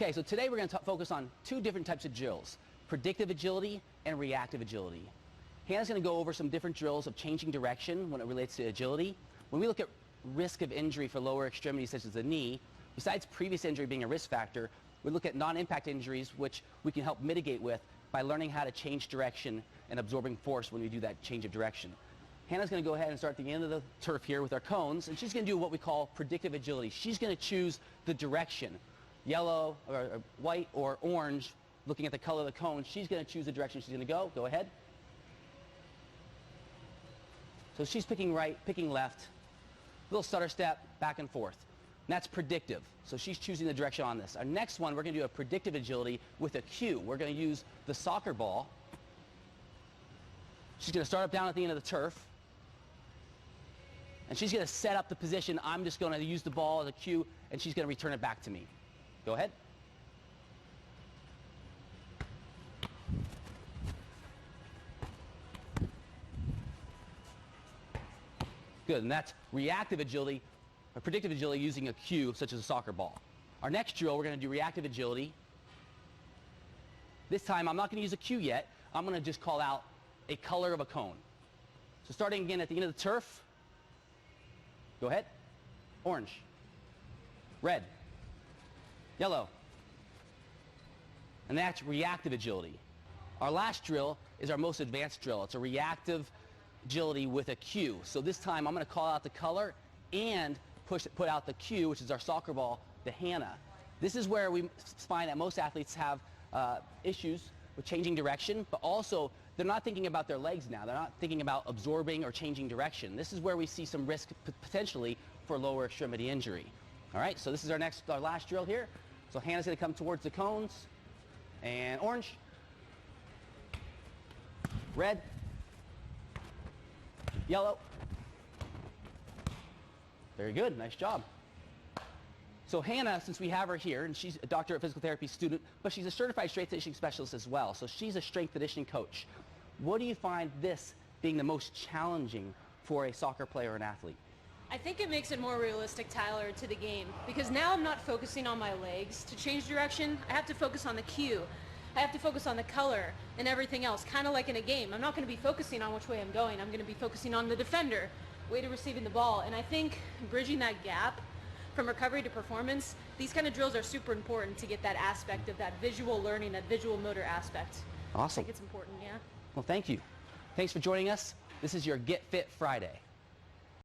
Okay, so today we're going to focus on two different types of drills, predictive agility and reactive agility. Hannah's going to go over some different drills of changing direction when it relates to agility. When we look at risk of injury for lower extremities such as the knee, besides previous injury being a risk factor, we look at non-impact injuries which we can help mitigate with by learning how to change direction and absorbing force when we do that change of direction. Hannah's going to go ahead and start at the end of the turf here with our cones, and she's going to do what we call predictive agility. She's going to choose the direction. Yellow or white or orange, looking at the color of the cone, she's going to choose the direction she's going to go. Go ahead. So she's picking right, picking left, little stutter step, back and forth. And that's predictive. So she's choosing the direction on this. Our next one, we're going to do a predictive agility with a cue. We're going to use the soccer ball. She's going to start up down at the end of the turf. And she's going to set up the position. I'm just going to use the ball as a cue, and she's going to return it back to me. Go ahead. Good, and that's reactive agility, or predictive agility using a cue such as a soccer ball. Our next drill, we're going to do reactive agility. This time, I'm not going to use a cue yet. I'm going to just call out a color of a cone. So starting again at the end of the turf, go ahead. Orange, red, yellow. And that's reactive agility. Our last drill is our most advanced drill. It's a reactive agility with a cue. So this time I'm going to call out the color and put out the cue, which is our soccer ball, to Hannah. This is where we find that most athletes have issues with changing direction, but also they're not thinking about their legs now. They're not thinking about absorbing or changing direction. This is where we see some risk potentially for lower extremity injury. All right, so this is our last drill here. So Hannah's going to come towards the cones, and orange, red, yellow. Very good, nice job. So Hannah, since we have her here, and she's a doctor of physical therapy student, but she's a certified strength conditioning specialist as well. So she's a strength conditioning coach. What do you find this being the most challenging for a soccer player or an athlete? I think it makes it more realistic, Tyler, to the game, because now I'm not focusing on my legs to change direction. I have to focus on the cue. I have to focus on the color and everything else, kind of like in a game. I'm not going to be focusing on which way I'm going. I'm going to be focusing on the defender, way to receiving the ball. And I think bridging that gap from recovery to performance, these kind of drills are super important to get that aspect of that visual learning, that visual motor aspect. Awesome. I think it's important, yeah. Well, thank you. Thanks for joining us. This is your Get Fit Friday.